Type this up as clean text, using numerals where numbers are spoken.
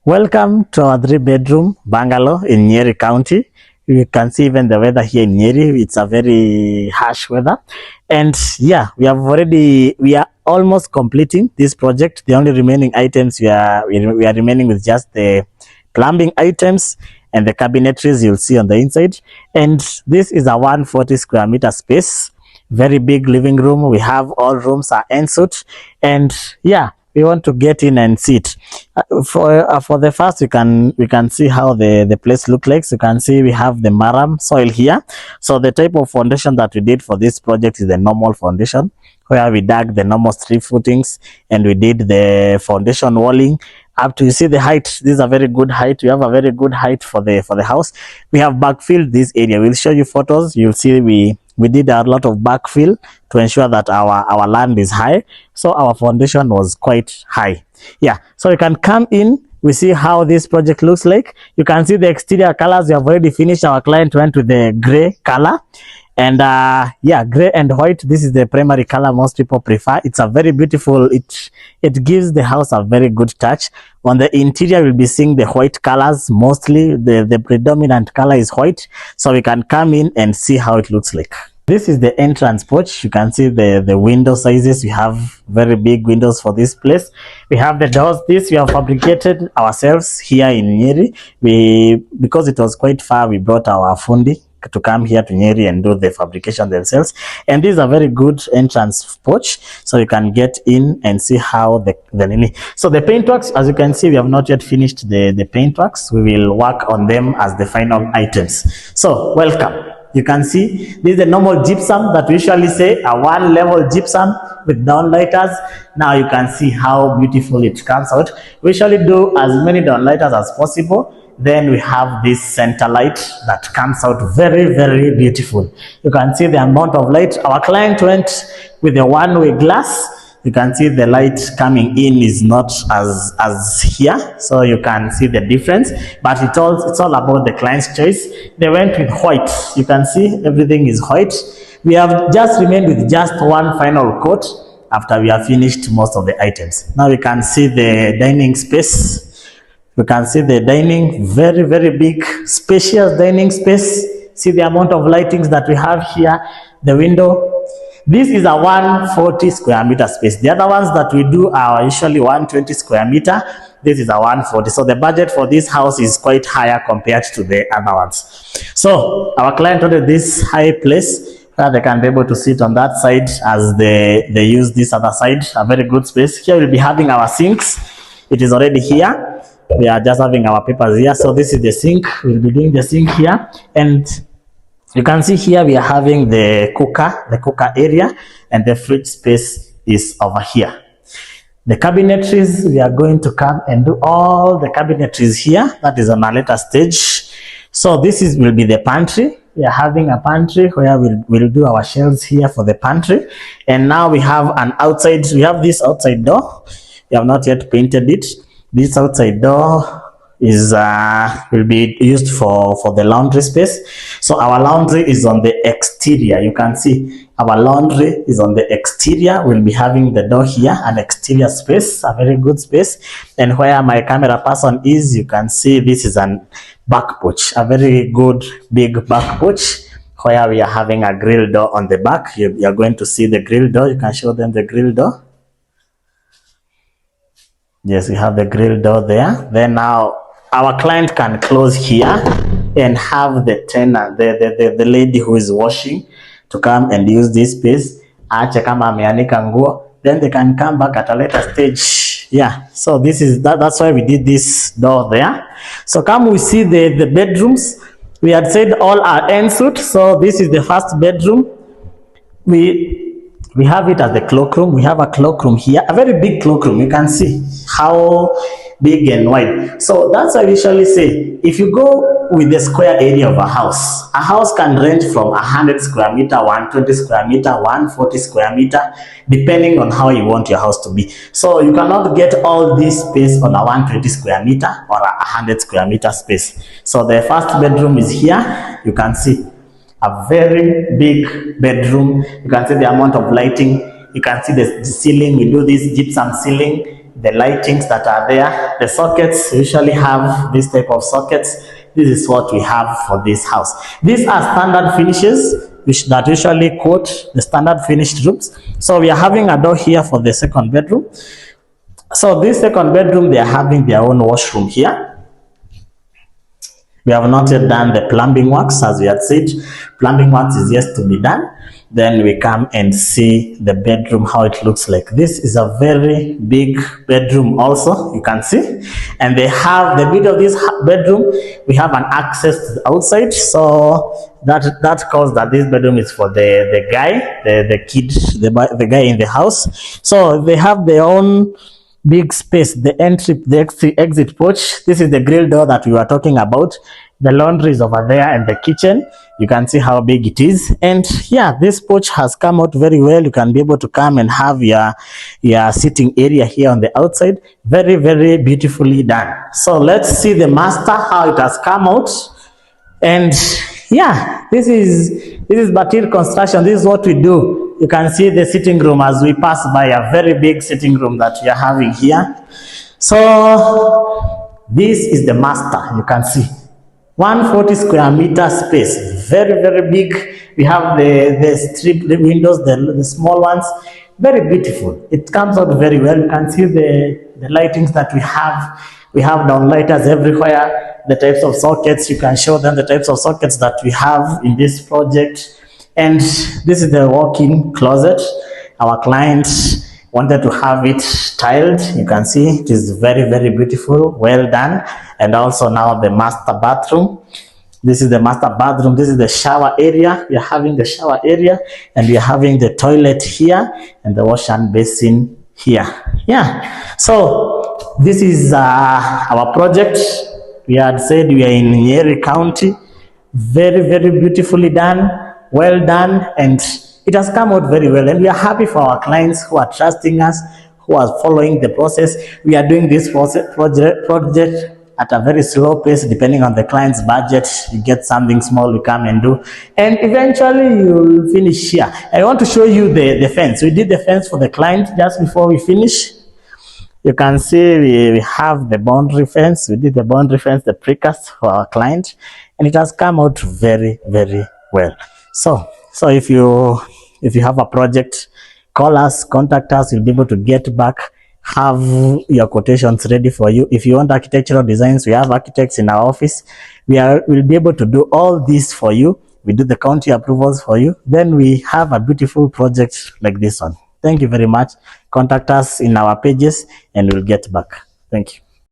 Welcome to our 3-bedroom bungalow in Nyeri County. You can see even the weather here in Nyeri. It's a very harsh weather. And yeah, we are almost completing this project. The only remaining items we are remaining with just the plumbing items and the cabinetries you'll see on the inside. And this is a 140 square meter space. Very big living room. We have all rooms are ensuite. And yeah, we want to get in and sit. For the first, we can see how the place look like. So you can see we have the maram soil here. So the type of foundation that we did for this project is the normal foundation, where we dug the normal 3 footings and we did the foundation walling up to, you see the height. This is a very good height. We have a very good height for the house. We have backfilled this area. We'll show you photos. You'll see we did a lot of backfill to ensure that our land is high, so our foundation was quite high. Yeah, so you can come in. We see how this project looks like. You can see the exterior colors. We have already finished. Our client went with the gray color, and yeah, gray and white. This is the primary color most people prefer. It's a very beautiful, it gives the house a very good touch. On the interior, we'll be seeing the white colors mostly. The predominant color is white, so we can come in and see how it looks like. This is the entrance porch. You can see the window sizes. We have very big windows for this place. We have the doors. This we have fabricated ourselves here in Nyeri. Because it was quite far, we brought our fundi to come here to Nyeri and do the fabrication themselves. And this is a very good entrance porch, so you can get in and see how so the paint works. As you can see, we have not yet finished the paint works. We will work on them as the final items. So welcome. You can see this is the normal gypsum that we usually say, a 1-level gypsum with downlighters. Now you can see how beautiful it comes out. We usually do as many downlighters as possible. Then we have this center light that comes out very, very beautiful. You can see the amount of light. Our client went with a one-way glass. You can see the light coming in is not as here, so you can see the difference. But it's all about the client's choice. They went with white. You can see everything is white. We have just remained with just one final coat after we have finished most of the items. Now we can see the dining space. You can see the dining, very, very big, spacious dining space. See the amount of lightings that we have here. The window. This is a 140 square meter space. The other ones that we do are usually 120 square meter. This is a 140. So the budget for this house is quite higher compared to the other ones. So our client ordered this high place where they can be able to sit on that side as they use this other side. A very good space. Here we'll be having our sinks. It is already here. We are just having our papers here. So this is the sink. We'll be doing the sink here. And you can see here we are having the cooker area, and the fridge space is over here. The cabinetries, we are going to come and do all the cabinetries here. That is on a later stage. So this will be the pantry. We are having a pantry where we'll do our shelves here for the pantry. And now we have we have this outside door. We have not yet painted it. This outside door will be used for the laundry space. So our laundry is on the exterior. You can see our laundry is on the exterior. We'll be having the door here, an exterior space, a very good space. And where my camera person is, you can see this is an back porch, a very good big back porch, where we are having a grill door on the back. You are going to see the grill door. You can show them the grill door. Yes, we have the grill door there. Then now our client can close here and have the tenant, the lady who is washing, to come and use this space. Then they can come back at a later stage. Yeah, so that's why we did this door there. So come, we see the bedrooms. We had said all are ensuite. So this is the first bedroom. We have it as the cloakroom. We have a cloakroom here, a very big cloakroom. You can see how big and wide. So that's why we usually say, if you go with the square area of a house can range from 100 square meter, 120 square meter, 140 square meter, depending on how you want your house to be. So you cannot get all this space on a 120 square meter or a 100 square meter space. So the first bedroom is here. You can see a very big bedroom. You can see the amount of lighting. You can see the ceiling. We do this gypsum ceiling. the lightings that are there, the sockets. We usually have this type of sockets. This is what we have for this house. These are standard finishes that usually quote the standard finished rooms. So we are having a door here for the second bedroom. So this second bedroom, they are having their own washroom here. We have not yet done the plumbing works. As we had said, plumbing works is yet to be done. Then we come and see the bedroom, how it looks like. This is a very big bedroom also, you can see. And they have the middle of this bedroom, we have an access to the outside. So that calls that this bedroom is for the guy, the kid, the guy in the house. So they have their own big space, the exit porch. This is the grill door that we were talking about. The laundry is over there and the kitchen. You can see how big it is. And yeah, this porch has come out very well. You can be able to come and have your sitting area here on the outside. Very, very beautifully done. So let's see the master, how it has come out. And yeah, this is Batir construction. This is what we do. You can see the sitting room as we pass by, a very big sitting room that we are having here. So this is the master. You can see 140 square meter space, very, very big. We have the strip, the windows, the small ones, very beautiful. It comes out very well. You can see the lightings that we have. We have downlighters everywhere. The types of sockets, you can show them the types of sockets that we have in this project. And this is the walk-in closet. Our client wanted to have it tiled. You can see it is very, very beautiful, well done. And also now the master bathroom. This is the master bathroom. This is the shower area. We are having the shower area, and we are having the toilet here and the wash and basin here. Yeah. So this is our project. We had said we are in Nyeri County. Very, very beautifully done. Well done, and it has come out very well, and we are happy for our clients who are trusting us, who are following the process. We are doing this project at a very slow pace, depending on the client's budget. You get something small, you come and do, and eventually you'll finish here. I want to show you the fence. We did the fence for the client just before we finish. You can see we have the boundary fence. We did the boundary fence, the precast for our client, and it has come out very, very well. So if you have a project, call us, contact us. We'll be able to get back, have your quotations ready for you. If you want architectural designs, we have architects in our office. We'll be able to do all this for you. We do the county approvals for you. Then we have a beautiful project like this one. Thank you very much. Contact us in our pages and we'll get back. Thank you.